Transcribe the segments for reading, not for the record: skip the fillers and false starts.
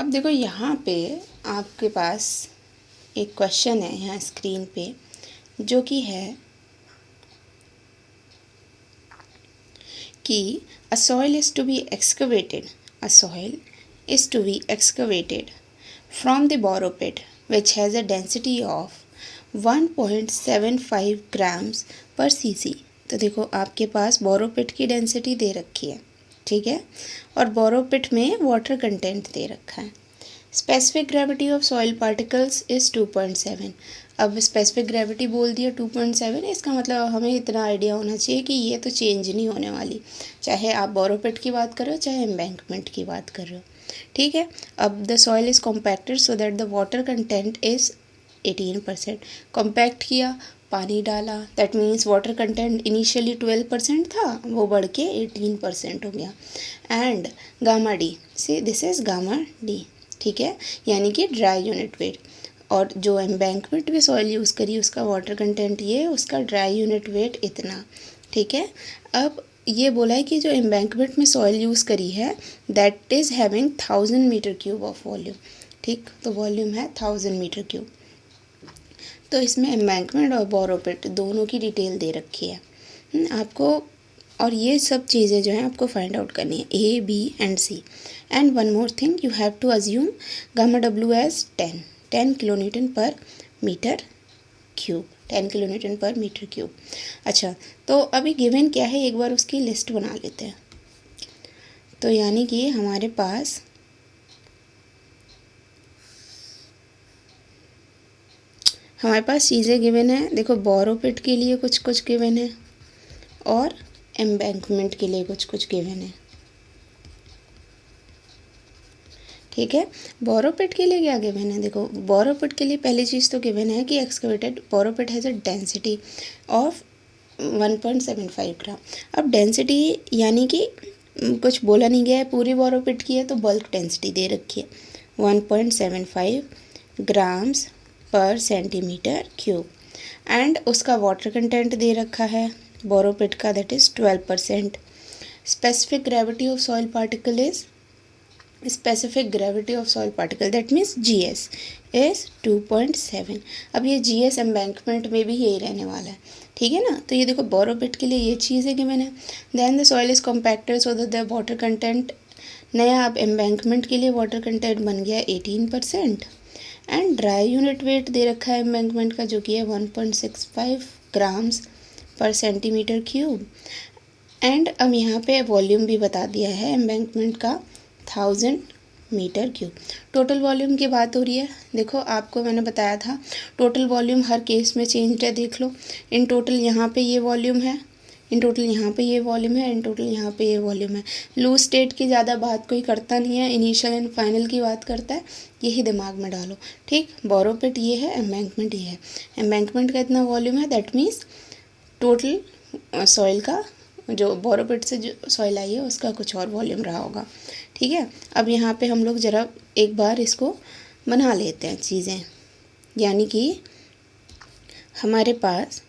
अब देखो यहाँ पे आपके पास एक क्वेश्चन है यहाँ स्क्रीन पे, जो कि है कि a soil is to be excavated from the borrow pit which has a density of 1.75 grams per cc। तो देखो आपके पास बोरो पिट की डेंसिटी दे रखी है, ठीक है, और बोरो पिट में वाटर कंटेंट दे रखा है। Specific gravity of soil particles is 2.7। अब स्पेसिफिक ग्रेविटी बोल दिया 2.7, इसका मतलब हमें इतना आइडिया होना चाहिए कि ये तो चेंज नहीं होने वाली, चाहे आप बोरो पिट की बात कर रहे हो चाहे एम्बैंकमेंट की बात कर रहे हो, ठीक है। अब the soil is compacted so that the water content is 18%। Compact किया, पानी डाला, that means water content initially 12% था, वो बढ़ के 18% हो गया। And gamma D, see this is gamma D, ठीक है, यानी कि ड्राई यूनिट वेट। और जो एम्बैंकमेंट में सॉइल यूज़ करी उसका वाटर कंटेंट ये, उसका ड्राई यूनिट वेट इतना, ठीक है। अब ये बोला है कि जो एम्बैंकमेंट में सॉइल यूज़ करी है that is having 1000 metre cube of volume, ठीक, तो वॉल्यूम है 1000 मीटर क्यूब। तो इसमें एम्बैंकमेंट और बोरो पिट दोनों की डिटेल दे रखी है आपको, और ये सब चीज़ें जो हैं आपको फाइंड आउट करनी है, A B and C. And one more thing, you have to assume gamma W as 10 kilonewton per metre cube, 10 kilonewton per metre cube. अच्छा, तो अभी गिवन क्या है, एक बार उसकी लिस्ट बना लेते हैं। तो यानी कि हमारे पास चीज़ें गिवन है। देखो बोरो पिट के लिए कुछ कुछ गिवन है और एम्बैंकमेंट के लिए कुछ कुछ गिवन है, ठीक है। बोरो पिट के लिए क्या गिवन है, देखो बोरो पिट के लिए पहली चीज़ तो गिवन है कि excavated borrow pit has a density of 1.75 gram. अब डेंसिटी यानी कि कुछ बोला नहीं गया है, पूरी बोरो पिट की है तो बल्क डेंसिटी दे रखी है 1.75 ग्राम्स पर सेंटीमीटर क्यूब। एंड उसका वाटर कंटेंट दे रखा है बोरो पिट का, that is 12%। Specific gravity of soil particle is that means GS is 2.7। अब ये GS एम्बैंकमेंट में भी यही रहने वाला है, ठीक है ना। तो ये देखो बोरो पिट के लिए ये चीज़ है कि मैंने, then the soil is compacted so that the water content, नया अब एम्बैंकमेंट के लिए वाटर कंटेंट बन गया 18%। एंड ड्राई यूनिट वेट दे रखा है एम्बैंकमेंट का, जो कि है 1.65 ग्राम्स पर सेंटीमीटर क्यूब। एंड अब यहाँ पे वॉल्यूम भी बता दिया है एम्बैंकमेंट का 1000 मीटर क्यूब। टोटल वॉल्यूम की बात हो रही है, देखो आपको मैंने बताया था टोटल वॉल्यूम हर केस में चेंज है, देख लो। इन टोटल यहाँ पे ये वॉल्यूम है, इन टोटल यहाँ पे ये वॉल्यूम है, इन टोटल यहाँ पे ये वॉल्यूम है। लूज स्टेट की ज़्यादा बात कोई करता नहीं है, इनिशियल एंड फाइनल की बात करता है, यही दिमाग में डालो, ठीक। बोरो पिट ये है, एम्बैंकमेंट ये है। एम्बैंकमेंट का इतना वॉल्यूम है, दैट मीन्स टोटल सॉइल का, जो बोरो पिट से जो सॉइल आई है उसका कुछ और वॉल्यूम रहा होगा, ठीक है। अब यहाँ पे हम लोग ज़रा एक बार इसको बना लेते हैं चीज़ें, यानी कि हमारे पास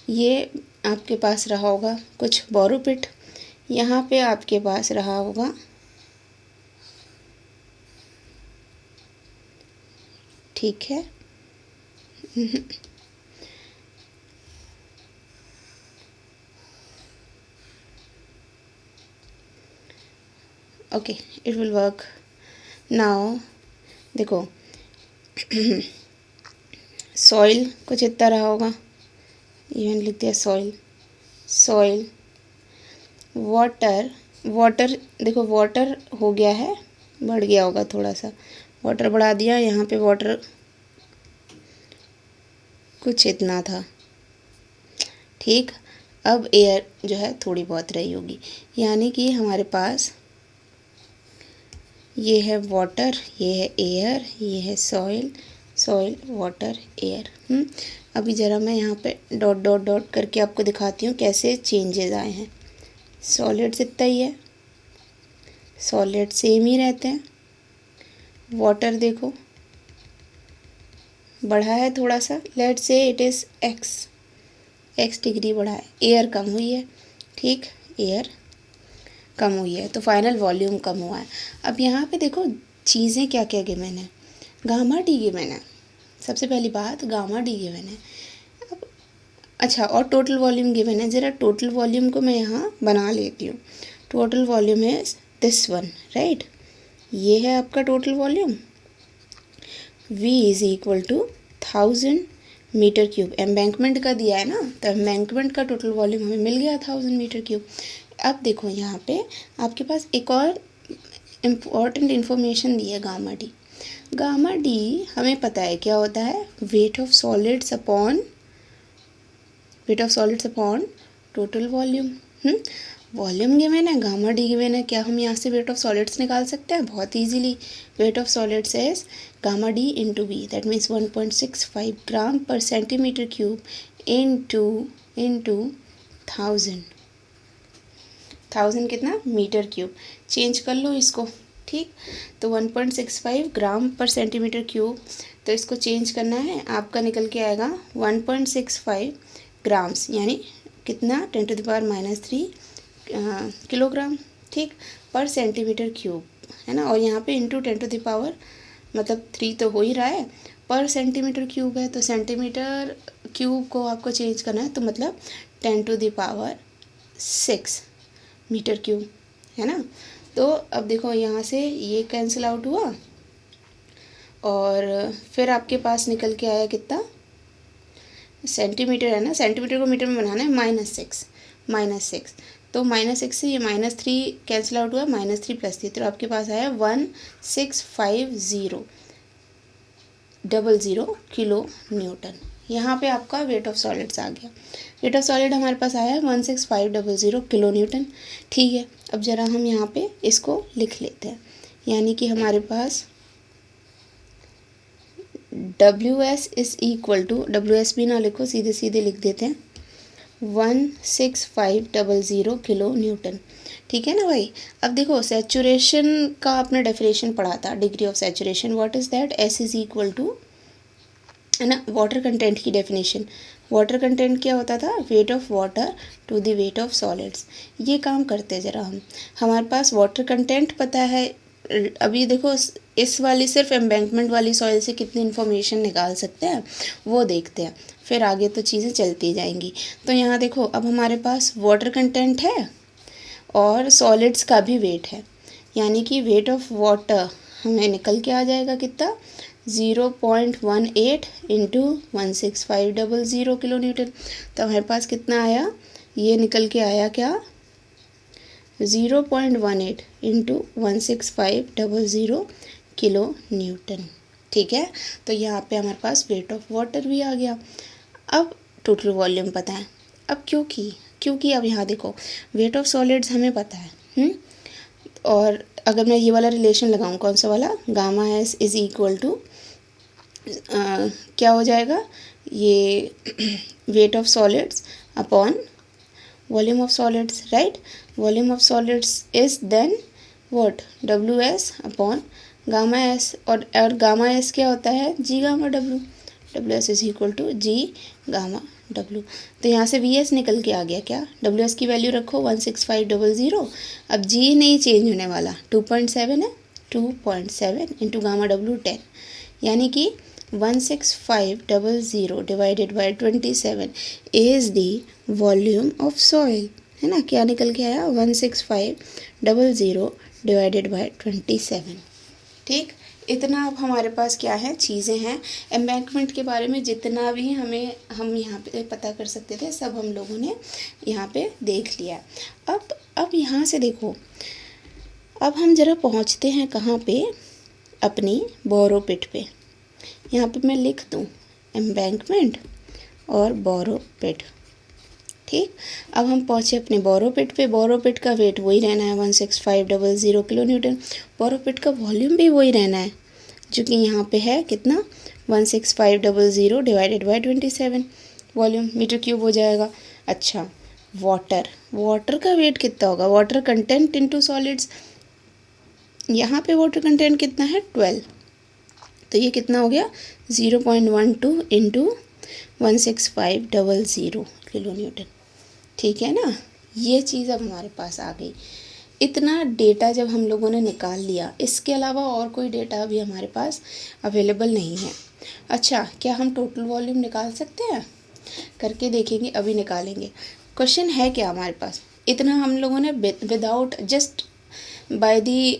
ये आपके पास रहा होगा कुछ बोरो पिट, यहाँ पे आपके पास रहा होगा ठीक है okay, it will work now. देखो सॉइल कुछ इतना रहा होगा, इवन लिख दिया सॉइल वाटर देखो वाटर हो गया है, बढ़ गया होगा थोड़ा सा, वाटर बढ़ा दिया, यहाँ पे वाटर कुछ इतना था, ठीक। अब एयर जो है थोड़ी बहुत रही होगी, यानी कि हमारे पास ये है वाटर, ये है एयर, ये है सॉइल वाटर एयर। अभी ज़रा मैं यहाँ पे डॉट डॉट डॉट करके आपको दिखाती हूँ कैसे चेंजेस आए हैं। सॉलिड्स इतना ही है, सॉलिड सेम ही रहते हैं, वाटर देखो बढ़ा है थोड़ा सा, let's say it is x degree बढ़ा है, एयर कम हुई है, ठीक, एयर कम हुई है, तो फाइनल वॉल्यूम कम हुआ है। अब यहाँ पे देखो चीज़ें क्या क्या गिवन है, गामा डी गिवन है, सबसे पहली बात गामा डी गिवन है। अब अच्छा, और टोटल वॉल्यूम गिवन है। ज़रा टोटल वॉल्यूम को मैं यहाँ बना लेती हूँ। Total volume is this one, right. ये है आपका total volume. V is equal to 1000 metre cube. Embankment का दिया है ना, तो एम्बैंकमेंट का टोटल वॉल्यूम हमें मिल गया 1000 मीटर क्यूब। अब देखो यहाँ पे आपके पास एक और इम्पॉर्टेंट इन्फॉर्मेशन दी है, गामा डी। गामा डी हमें पता है क्या होता है, weight of solids upon total volume. Volume given है, गामा डी गिवन है, क्या हम यहाँ से वेट ऑफ सॉलिड्स निकाल सकते हैं? बहुत easily. Weight of solids is gamma D into V, that means 1.65 gram per centimetre cube into 1000 कितना मीटर क्यूब। चेंज कर लो इसको, ठीक। तो 1.65 ग्राम पर सेंटीमीटर क्यूब, तो इसको चेंज करना है, आपका निकल के आएगा 1.65 ग्राम्स, यानी कितना 10⁻³ किलोग्राम, ठीक, पर सेंटीमीटर क्यूब, है ना। और यहाँ पे इंटू 10⁻, मतलब 3 तो हो ही रहा है, पर सेंटीमीटर क्यूब है, तो सेंटीमीटर क्यूब को आपको चेंज करना है, तो मतलब 10⁻6 मीटर क्यूब, है ना। तो अब देखो यहाँ से ये कैंसिल आउट हुआ, और फिर आपके पास निकल के आया कितना, सेंटीमीटर है ना, सेंटीमीटर को मीटर में बनाना है, -6, तो -6 से ये -3 कैंसिल आउट हुआ, -3 + 3, तो आपके पास आया 1650 किलो न्यूटन। यहाँ पे आपका वेट ऑफ सॉलिड्स आ गया। वेट ऑफ सॉलिड हमारे पास आया 1650 किलो न्यूटन, ठीक है। अब ज़रा हम यहाँ पे इसको लिख लेते हैं, यानी कि हमारे पास WS is equal to, WS भी ना लिखो, सीधे सीधे लिख देते हैं, 16500 किलो न्यूटन, ठीक है ना भाई। अब देखो सैचुरेशन का आपने डेफिनेशन पढ़ा था, degree of saturation, what is that, S is equal to, है ना, वाटर कंटेंट की डेफिनेशन। वाटर कंटेंट क्या होता था, weight of water to the weight of solids. ये काम करते हैं ज़रा हम, हमारे पास वाटर कंटेंट पता है। अभी देखो इस वाली सिर्फ एम्बैंकमेंट वाली सॉइल से कितनी इन्फॉर्मेशन निकाल सकते हैं वो देखते हैं, फिर आगे तो चीज़ें चलती जाएंगी। तो यहाँ देखो अब हमारे पास वाटर कंटेंट है और सॉलिड्स का भी वेट है, यानी कि वेट ऑफ वाटर हमें निकल के आ जाएगा कितना, 0.18 इंटू 16500 किलो न्यूटन। तो हमारे पास कितना आया, ये निकल के आया क्या, 0.18 इंटू 16500 किलो न्यूटन, ठीक है। तो यहाँ पे हमारे पास वेट ऑफ वाटर भी आ गया। अब टोटल वॉल्यूम पता है। अब क्योंकि अब यहाँ देखो वेट ऑफ सॉलिड्स हमें पता है, और अगर मैं ये वाला रिलेशन लगाऊँ, कौन सा वाला, gamma S is equal to क्या हो जाएगा, ये weight of solids upon volume of solids, right. Volume of solids is then what, WS upon gamma S, और गामा S क्या होता है, G gamma W, WS is equal to G gamma W। तो यहाँ से VS निकल के आ गया क्या, WS की वैल्यू रखो 16500, अब G नहीं चेंज होने वाला, 2.7 है, 2.7 इंटू गामा W 10, यानी कि 16500 divided by 27 is the volume of soil, है ना। क्या निकल के आया, 16500 डिवाइडेड बाय 27, ठीक। इतना अब हमारे पास क्या है, चीज़ें हैं। एम्बैंकमेंट के बारे में जितना भी हम यहाँ पे पता कर सकते थे, सब हम लोगों ने यहाँ पे देख लिया। अब यहाँ से देखो, अब हम ज़रा पहुँचते हैं कहाँ पे, अपनी बोरो पिट पे। यहाँ पे मैं लिख दूँ एम्बैंकमेंट और बोरो पिट, ठीक। अब हम पहुँचे अपने बोरो पिट पे। बोरो पिट का वेट वही रहना है 16500 किलो न्यूटन। बोरो पिट का वॉल्यूम भी वही रहना है, जो कि यहाँ पे है कितना, 16500 divided by 27, volume metre cube हो जाएगा। अच्छा, वाटर का वेट कितना होगा, वाटर कंटेंट इनटू सॉलिड्स, यहाँ पे वाटर कंटेंट कितना है, 12, तो ये कितना हो गया, 0.12 इंटू 16500 किलो न्यूटन, ठीक है ना। ये चीज़ अब हमारे पास आ गई। इतना डेटा जब हम लोगों ने निकाल लिया, इसके अलावा और कोई डेटा अभी हमारे पास अवेलेबल नहीं है। अच्छा, क्या हम टोटल वॉल्यूम निकाल सकते हैं? करके देखेंगे, अभी निकालेंगे। क्वेश्चन है क्या हमारे पास, इतना हम लोगों ने without just by the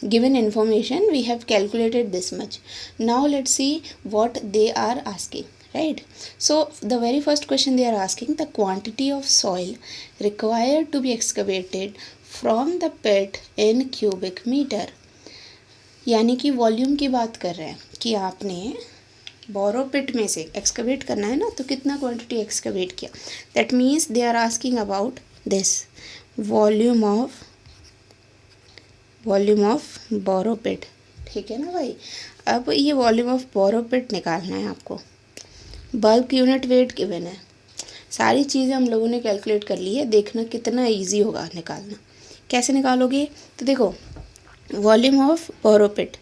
given information we have calculated this much. Now let's see what they are asking, right? So the very first question they are asking, the quantity of soil required to be excavated from the pit in cubic meter. यानी कि volume की बात कर रहे हैं कि आपने बोरो पिट में से एक्सकवेट करना है ना, तो कितना क्वांटिटी एक्सकवेट किया। That means they are asking about this volume of borrow pit. ठीक है ना भाई। अब ये वॉल्यूम ऑफ बोरो पिट निकालना है आपको। बल्क यूनिट वेट गिवन है, सारी चीज़ें हम लोगों ने कैलकुलेट कर ली है। देखना कितना इजी होगा निकालना। कैसे निकालोगे, तो देखो volume of borrow pit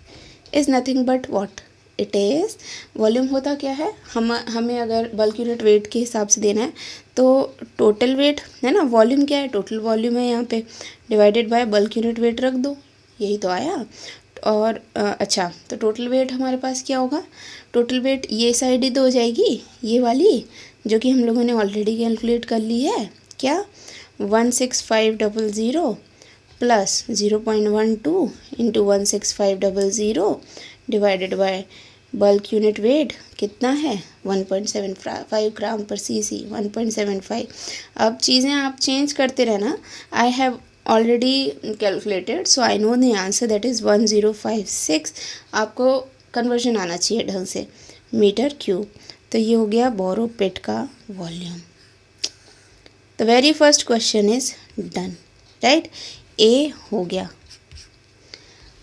is nothing but what it is. Volume होता क्या है, हमें अगर बल्क यूनिट वेट के हिसाब से देना है तो टोटल वेट है ना, वॉल्यूम क्या है, टोटल वॉल्यूम है यहाँ पे, divided by bulk unit weight रख दो, यही तो आया। और अच्छा, तो टोटल वेट हमारे पास क्या होगा, टोटल वेट ये साइड ही तो हो जाएगी, ये वाली जो कि हम लोगों ने ऑलरेडी कैलकुलेट कर ली है। क्या 16500 plus 0.12 into 16500 divided bye bulk unit weight कितना है 1.75 ग्राम पर सीसी, 1.75। अब चीज़ें आप चेंज करते रहना। I have already calculated so I know the answer, that is 1056। आपको कन्वर्जन आना चाहिए ढंग से, मीटर क्यूब। तो ये हो गया बोरो पिट का volume. The very first question is done, right. A हो गया।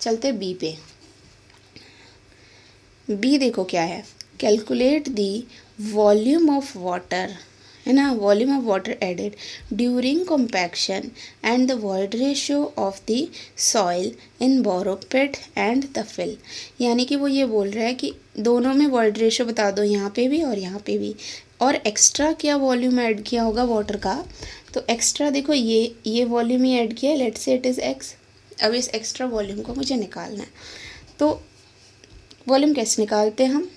चलते बी पे। बी देखो क्या है, calculate the volume of water, है ना, volume of water added during compaction and the void ratio of the soil in borrow pit and the fill. यानी कि वो ये बोल रहा है कि दोनों में वॉइड रेशियो बता दो, यहाँ पे भी और यहाँ पे भी, और एक्स्ट्रा क्या वॉल्यूम ऐड किया होगा वाटर का। तो एक्स्ट्रा देखो ये वॉल्यूम ही ऐड किया है, let's say it is x. अब इस एक्स्ट्रा वॉल्यूम को मुझे निकालना है। तो वॉल्यूम कैसे निकालते हैं हम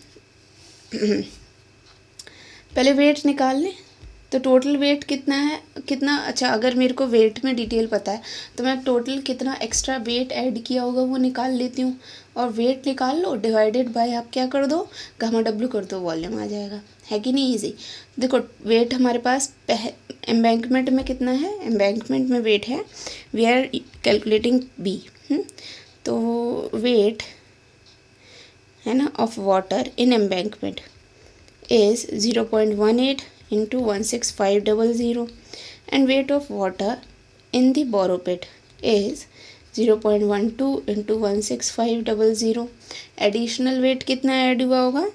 पहले वेट निकाल लें। तो टोटल वेट कितना है, कितना, अच्छा अगर मेरे को वेट में डिटेल पता है तो मैं टोटल कितना एक्स्ट्रा वेट ऐड किया होगा वो निकाल लेती हूँ। और वेट निकाल लो, डिवाइडेड बाय आप क्या कर दो, गामा डब्ल्यू कर दो, वॉल्यूम आ जाएगा। है कि नहीं ईजी। देखो वेट हमारे पास एम्बैंकमेंट में कितना है, एम्बैंकमेंट में वेट है, वी आर कैलकुलेटिंग बी। तो वेट है ना of water in embankment is 0.18 into 16500 and weight of water in the borrow pit is 0.12 into 16500। Additional wait कितना ऐड हुआ होगा,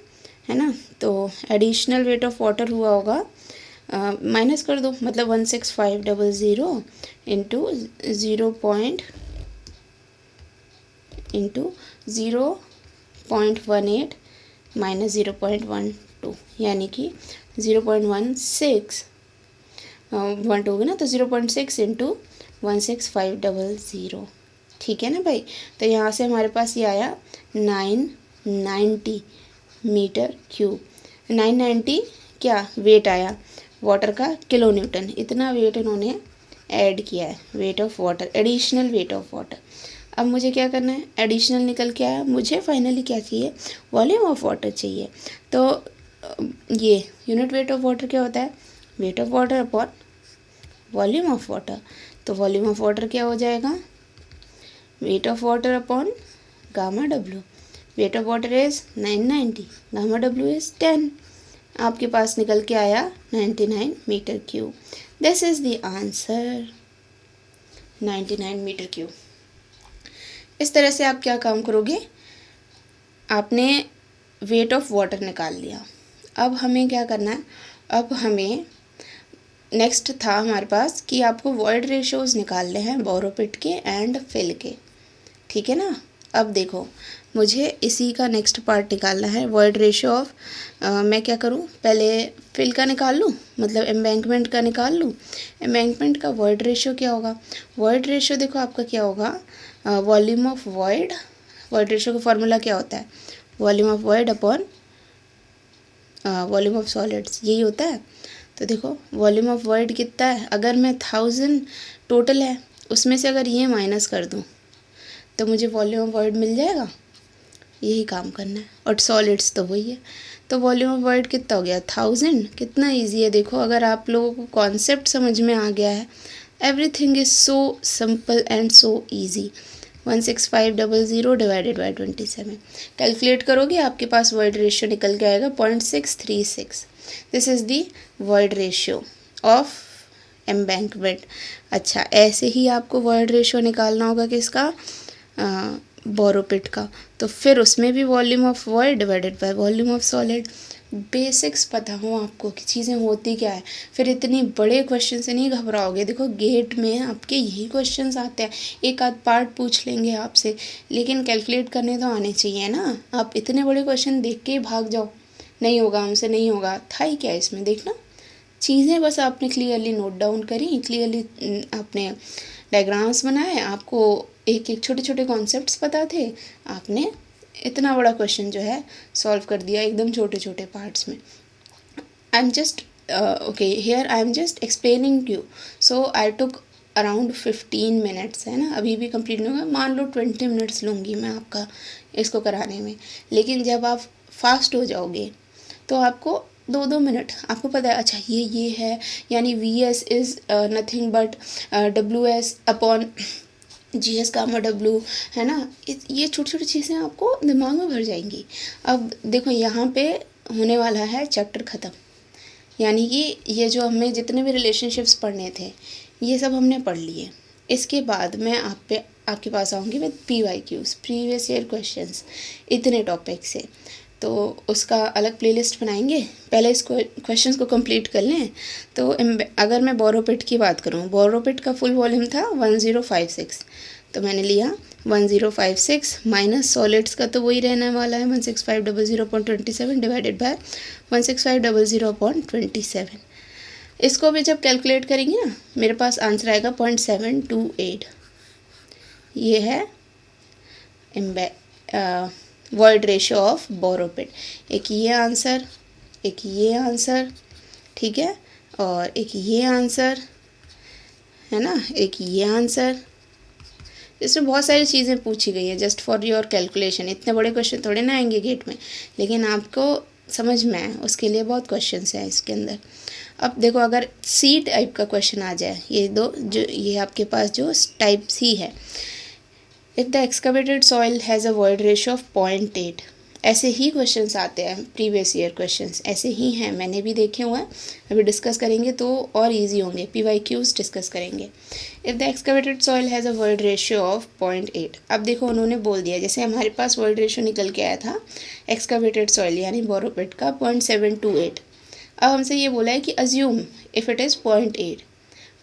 है ना, तो एडिशनल वेट ऑफ वाटर हुआ होगा, माइनस कर दो, मतलब 16500 इंटू 0.18 माइनस 0.12, यानी कि 0.16 वन होगा ना, तो 0.6 इंटू 16500। ठीक है ना भाई। तो यहाँ से हमारे पास ये आया 990 मीटर क्यूब। 990 क्या वेट आया वाटर का, किलो न्यूटन, इतना वेट इन्होंने ऐड किया है, weight of water, additional wait of water. अब मुझे क्या करना है, एडिशनल निकल के आया, मुझे फाइनली क्या चाहिए, वॉल्यूम ऑफ वाटर चाहिए। तो ये यूनिट वेट ऑफ वाटर क्या होता है, weight of water upon volume of water. तो वॉल्यूम ऑफ वाटर क्या हो जाएगा, weight of water upon gamma W. Weight of water is 990, gamma W is 10। आपके पास निकल के आया 99 metre cube. This is the answer, 99 metre cube. इस तरह से आप क्या काम करोगे, आपने वेट ऑफ वाटर निकाल लिया। अब हमें क्या करना है, अब हमें नेक्स्ट था हमारे पास कि आपको वॉइड रेशियोज़ निकालने हैं बोरो पिट के एंड फिल के। ठीक है ना, अब देखो मुझे इसी का नेक्स्ट पार्ट निकालना है, वॉइड रेशियो ऑफ, मैं क्या करूँ, पहले फिल का निकाल लूँ, मतलब एम्बैंकमेंट का निकाल लूँ। एम्बैंकमेंट का वॉइड रेशियो क्या होगा, वॉइड रेशियो देखो आपका क्या होगा, volume of void, void ratio का फॉर्मूला क्या होता है, volume of void upon volume of solids, यही होता है। तो देखो वॉल्यूम ऑफ वॉइड कितना है, अगर मैं 1000 टोटल है उसमें से अगर ये माइनस कर दूँ तो मुझे वॉल्यूम ऑफ वॉइड मिल जाएगा, यही काम करना है। और सॉलिड्स तो वही है, तो वॉल्यूम ऑफ वॉइड कितना हो गया 1000। कितना इजी है देखो, अगर आप लोगों को कॉन्सेप्ट समझ में आ गया है, everything is so simple and so easy. 16500 divided by 27 calculate करोगे आपके पास वॉइड रेशियो निकल के आएगा 0.636। This is the void ratio of embankment. अच्छा, ऐसे ही आपको वॉइड रेशियो निकालना होगा किसका, बोरोपिट का। तो फिर उसमें भी volume of void divided by volume of solid. Basics पता हो आपको कि चीज़ें होती क्या है, फिर इतनी बड़े क्वेश्चन से नहीं घबराओगे। देखो गेट में आपके यही क्वेश्चंस आते हैं, एक आध पार्ट पूछ लेंगे आपसे, लेकिन कैलकुलेट करने तो आने चाहिए ना। आप इतने बड़े क्वेश्चन देख के ही भाग जाओ, नहीं होगा हमसे, नहीं होगा, था ही क्या इसमें, देखना चीज़ें बस आपने क्लियरली नोट डाउन करी, क्लियरली आपने डायग्राम्स बनाए, आपको एक एक छोटे छोटे कॉन्सेप्ट्स पता थे, आपने इतना बड़ा क्वेश्चन जो है सॉल्व कर दिया एकदम छोटे छोटे पार्ट्स में। I am just okay here, I am just explaining you, so I took around 15 minutes, है ना, अभी भी कंप्लीट नहीं होगा, मान लो 20 मिनट्स लूँगी मैं आपका इसको कराने में। लेकिन जब आप फास्ट हो जाओगे तो आपको 2-2 मिनट, आपको पता है अच्छा ये है, यानी VS is nothing but WS upon GS gamma W, है ना। ये छोटी छोटी चीज़ें आपको दिमाग में भर जाएंगी। अब देखो यहाँ पे होने वाला है चैप्टर ख़त्म, यानी कि ये जो हमें जितने भी रिलेशनशिप्स पढ़ने थे ये सब हमने पढ़ लिए। इसके बाद मैं आपके पास आऊँगी with PYQs, previous year questions, इतने टॉपिक से। तो उसका अलग प्लेलिस्ट बनाएंगे, पहले इस क्वेश्चंस को कंप्लीट कर लें। तो अगर मैं बोरोपिट की बात करूं, बोरोपिट का फुल वॉल्यूम था 1056, तो मैंने लिया 1056 माइनस सॉलिड्स का तो वही रहने वाला है 16500.27 डिवाइडेड बाय 16500/27। इसको भी जब कैलकुलेट करेंगे ना, मेरे पास आंसर आएगा 0.728। ये है वॉइड रेशियो ऑफ बोरोपिट। एक ये आंसर, एक ये आंसर, ठीक है, और एक ये आंसर, है ना, एक ये आंसर। इसमें बहुत सारी चीज़ें पूछी गई हैं जस्ट फॉर योर कैलकुलेशन। इतने बड़े क्वेश्चन थोड़े ना आएंगे गेट में, लेकिन आपको समझ में आए उसके लिए बहुत क्वेश्चंस हैं इसके अंदर। अब देखो अगर C टाइप का क्वेश्चन आ जाए, ये दो जो ये आपके पास जो टाइप C है, if the excavated soil has a void ratio of 0.8, ऐसे ही क्वेश्चंस आते हैं, प्रीवियस ईयर क्वेश्चंस ऐसे ही हैं, मैंने भी देखे हुए हैं, अभी डिस्कस करेंगे तो और इजी होंगे, PYQs डिस्कस करेंगे। If the excavated soil has a void ratio of 0.8, अब देखो उन्होंने बोल दिया, जैसे हमारे पास वॉइड रेशियो निकल के आया था एक्सकवेटेड सॉइल यानी बोरोपिट का 0.728। अब हमसे ये बोला है कि assume if it is 0.8,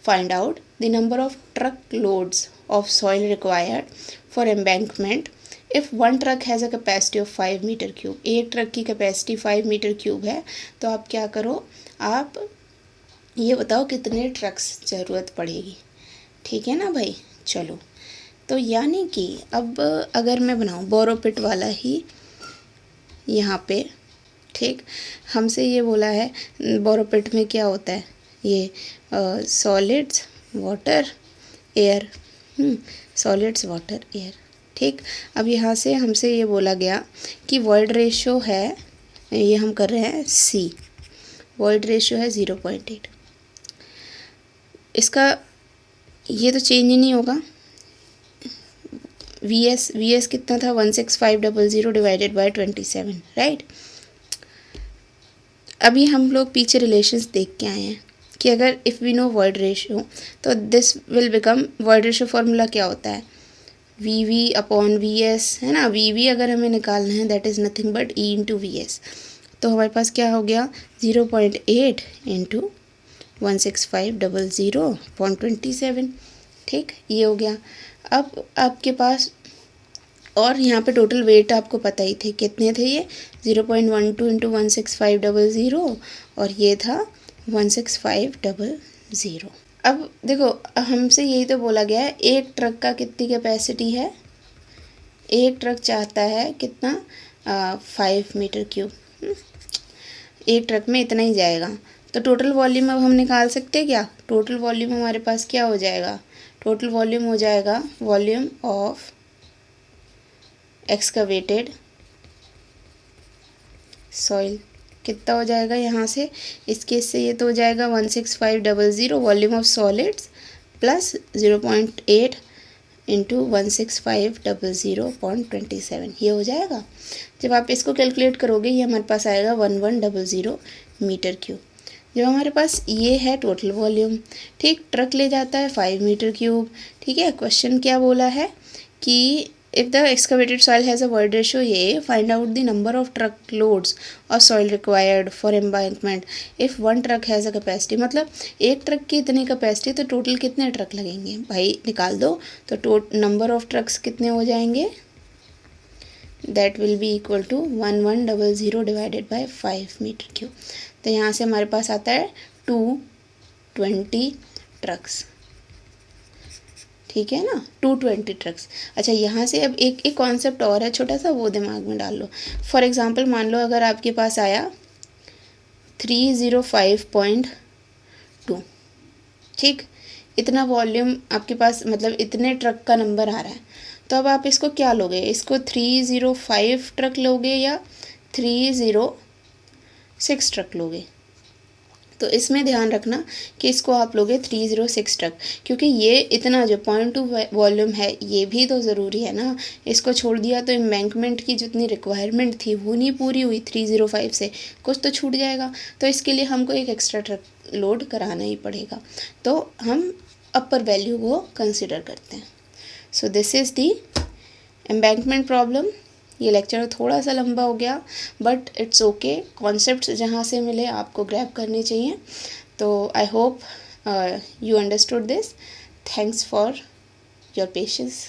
find out the number of truck loads of soil required for embankment if one truck has a capacity of 5 metre cube. एक ट्रक की कैपेसिटी 5 मीटर क्यूब है, तो आप क्या करो, आप ये बताओ कितने ट्रक्स ज़रूरत पड़ेगी, ठीक है ना भाई। चलो, तो यानी कि अब अगर मैं बनाऊँ बोरोपिट वाला ही यहाँ पे, ठीक, हमसे ये बोला है बोरोपिट में क्या होता है, ये solids water air, solids water air, ठीक। अब यहाँ से हमसे ये बोला गया कि वॉइड रेशियो है, ये हम कर रहे हैं C, वॉइड रेशियो है 0.8। इसका ये तो चेंज ही नहीं होगा। VS कितना था 16500 डिवाइडेड बाय 27, राइट। अभी हम लोग पीछे रिलेशंस देख के आए हैं कि अगर if we know void ratio तो this will become, void ratio formula क्या होता है, VV अपॉन VS, है ना। VV अगर हमें निकालना है that is nothing but E into VS, तो हमारे पास क्या हो गया 0.8 इंटू 16500.27, ठीक, ये हो गया। अब आपके पास और यहाँ पे टोटल वेट आपको पता ही थे कितने थे, ये 0.12 इंटू 16500 और ये था 16500। अब देखो हमसे यही तो बोला गया है, एक ट्रक का कितनी कैपेसिटी है, एक ट्रक चाहता है कितना 5 मीटर क्यूब, एक ट्रक में इतना ही जाएगा। तो टोटल वॉल्यूम अब हम निकाल सकते हैं क्या, टोटल वॉल्यूम हमारे पास क्या हो जाएगा, टोटल वॉल्यूम हो जाएगा वॉल्यूम ऑफ एक्सकवेटेड सॉइल, कितना हो जाएगा यहाँ से, इस केस से ये तो हो जाएगा 16500 volume of solids plus 0.8 into 16500.27, ये हो जाएगा। जब आप इसको कैलकुलेट करोगे ये हमारे पास आएगा 1100 मीटर क्यूब। जब हमारे पास ये है टोटल वॉल्यूम, ठीक, ट्रक ले जाता है 5 मीटर क्यूब, ठीक है। क्वेश्चन क्या बोला है कि if the excavated soil has a void ratio A, find out the number of truck loads of soil required for embankment if one truck has a capacity, मतलब एक ट्रक की इतनी कैपेसिटी तो टोटल कितने ट्रक लगेंगे भाई निकाल दो। तो नंबर ऑफ ट्रक्स कितने हो जाएंगे, that will be equal to 1100 divided by 5 metre cube. तो यहाँ से हमारे पास आता है 220 ट्रक्स, ठीक है ना, 220 ट्रक्स। अच्छा यहाँ से अब एक कॉन्सेप्ट और है छोटा सा, वो दिमाग में डाल लो। फॉर एग्जांपल मान लो अगर आपके पास आया 305.2, ठीक, इतना वॉल्यूम आपके पास, मतलब इतने ट्रक का नंबर आ रहा है, तो अब आप इसको क्या लोगे, इसको 305 ट्रक लोगे या 306 ट्रक लोगे। तो इसमें ध्यान रखना कि इसको आप लोगे 306 ट्रक, क्योंकि ये इतना जो 0.2 वॉल्यूम है ये भी तो ज़रूरी है ना, इसको छोड़ दिया तो एम्बैंकमेंट की जितनी रिक्वायरमेंट थी वो नहीं पूरी हुई, 305 से कुछ तो छूट जाएगा। तो इसके लिए हमको एक एक्स्ट्रा ट्रक लोड कराना ही पड़ेगा, तो हम अपर वैल्यू को कंसिडर करते हैं। So this is the embankment problem. ये लेक्चर थोड़ा सा लंबा हो गया बट इट्स ओके, कॉन्सेप्ट्स जहाँ से मिले आपको ग्रैब करने चाहिए। तो I hope you understood this. Thanks for your patience.